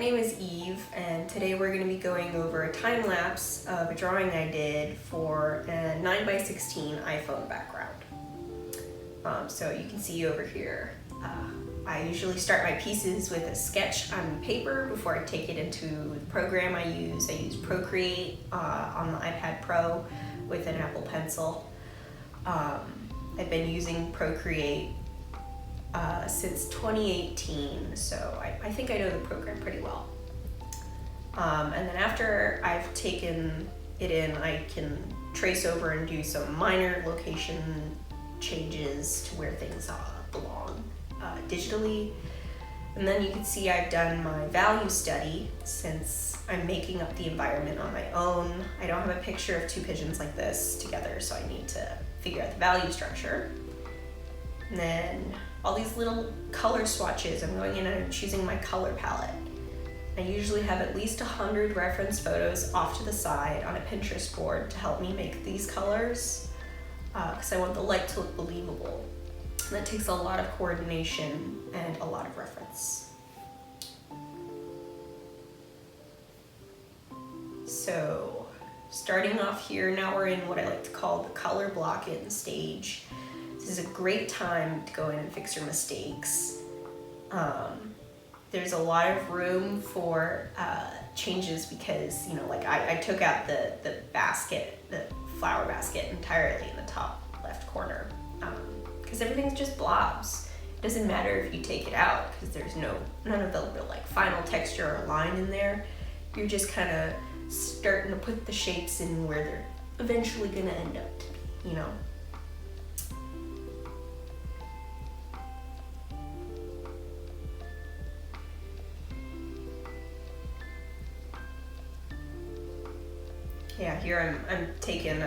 name is Eve, and today we're going to be going over a time lapse of a drawing I did for a 9x16 iPhone background. So you can see over here, I usually start my pieces with a sketch on paper before I take it into the program I use. I use Procreate on the iPad Pro with an Apple Pencil. I've been using Procreate since 2018, so I think I know the program pretty well. And then after I've taken it in, I can trace over and do some minor location changes to where things belong digitally. And then you can see I've done my value study since I'm making up the environment on my own. I don't have a picture of two pigeons like this together, so I need to figure out the value structure. And then all these little color swatches, I'm going in and I'm choosing my color palette. I usually have at least 100 reference photos off to the side on a Pinterest board to help me make these colors because I want the light to look believable. And that takes a lot of coordination and a lot of reference. So starting off here, now we're in what I like to call the color block-in stage. This is a great time to go in and fix your mistakes. There's a lot of room for changes because, you know, like I took out the basket, the flower basket entirely in the top left corner because everything's just blobs. It doesn't matter if you take it out because there's none of the like final texture or line in there. You're just kind of starting to put the shapes in where they're eventually going to end up to be, you know. Yeah, here I'm taking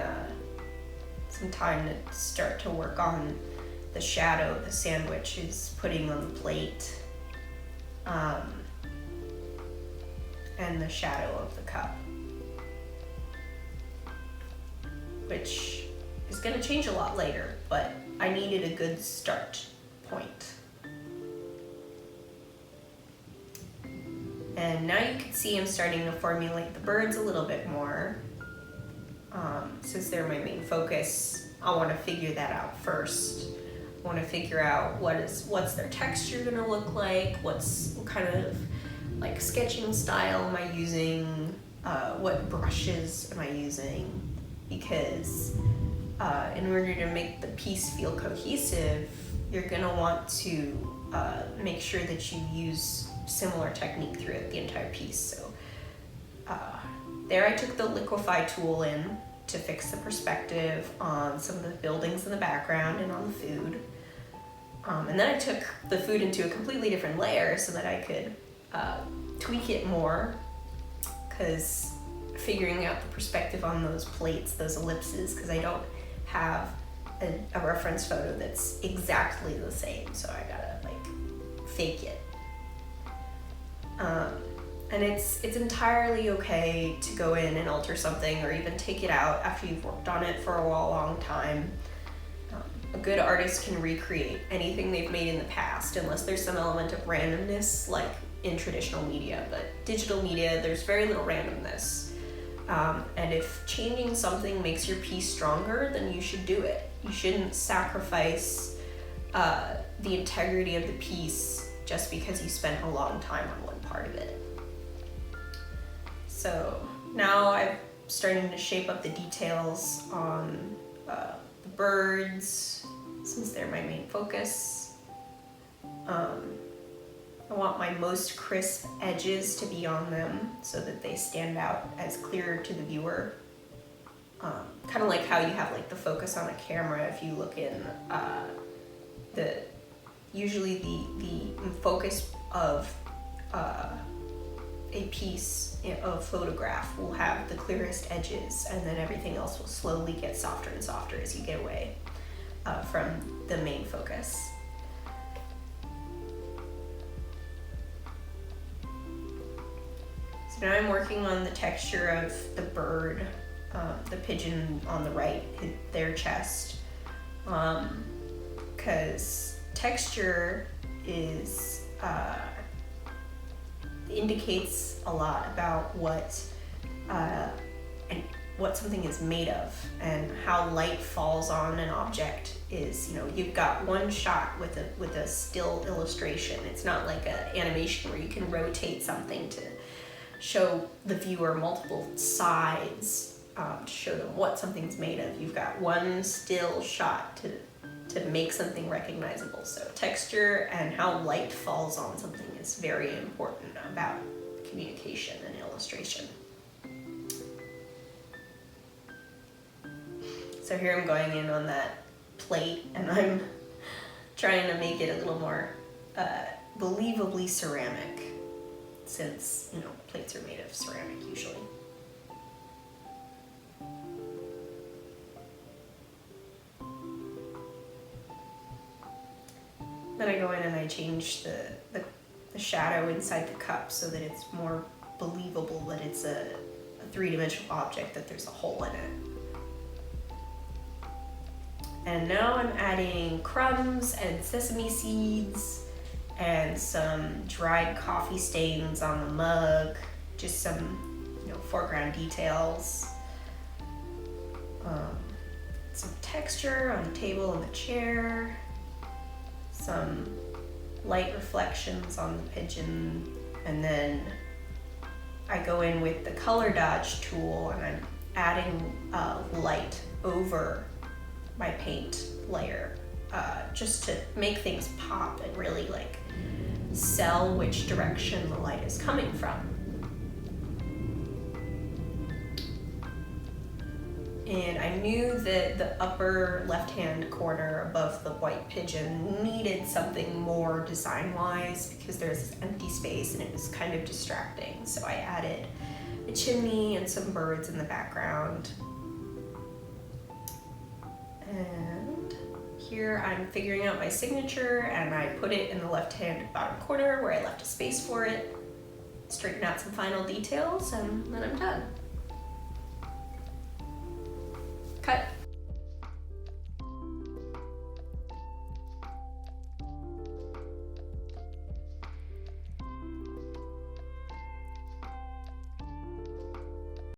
some time to start to work on the shadow the sandwich is putting on the plate, and the shadow of the cup, which is going to change a lot later, but I needed a good start point. And now you can see I'm starting to formulate the birds a little bit more. Since they're my main focus, I want to figure that out first. I want to figure out what's their texture going to look like, what kind of like sketching style am I using, what brushes am I using, because in order to make the piece feel cohesive, you're going to want to make sure that you use similar technique throughout the entire piece. So there I took the liquify tool in to fix the perspective on some of the buildings in the background and on the food. And then I took the food into a completely different layer so that I could tweak it more, because figuring out the perspective on those plates, those ellipses, because I don't have a reference photo that's exactly the same, so I gotta like fake it. And it's entirely okay to go in and alter something or even take it out after you've worked on it for a long time. A good artist can recreate anything they've made in the past unless there's some element of randomness like in traditional media, but digital media, there's very little randomness. And if changing something makes your piece stronger, then you should do it. You shouldn't sacrifice the integrity of the piece just because you spent a long time on one part of it. So now I'm starting to shape up the details on the birds, since they're my main focus. I want my most crisp edges to be on them so that they stand out as clear to the viewer. Kind of like how you have like the focus on a camera. If you look in usually the focus of a piece of photograph will have the clearest edges, and then everything else will slowly get softer and softer as you get away from the main focus. So now I'm working on the texture of the bird, the pigeon on the right, their chest, because texture is indicates a lot about what something is made of, and how light falls on an object is, you've got one shot with a still illustration. It's not like an animation where you can rotate something to show the viewer multiple sides, to show them what something's made of. You've got one still shot to make something recognizable. So texture and how light falls on something is very important about communication and illustration. So here I'm going in on that plate, and I'm trying to make it a little more believably ceramic, since plates are made of ceramic usually. Then I go in and I change the shadow inside the cup so that it's more believable that it's a three-dimensional object, that there's a hole in it. And now I'm adding crumbs and sesame seeds and some dried coffee stains on the mug, just some foreground details. Some texture on the table and the chair, some light reflections on the pigeon, and then I go in with the color dodge tool and I'm adding light over my paint layer, just to make things pop and really sell which direction the light is coming from. And I knew that the upper left-hand corner above the white pigeon needed something more design-wise, because there's this empty space and it was kind of distracting. So I added a chimney and some birds in the background. And here I'm figuring out my signature, and I put it in the left-hand bottom corner where I left a space for it, straighten out some final details, and then I'm done.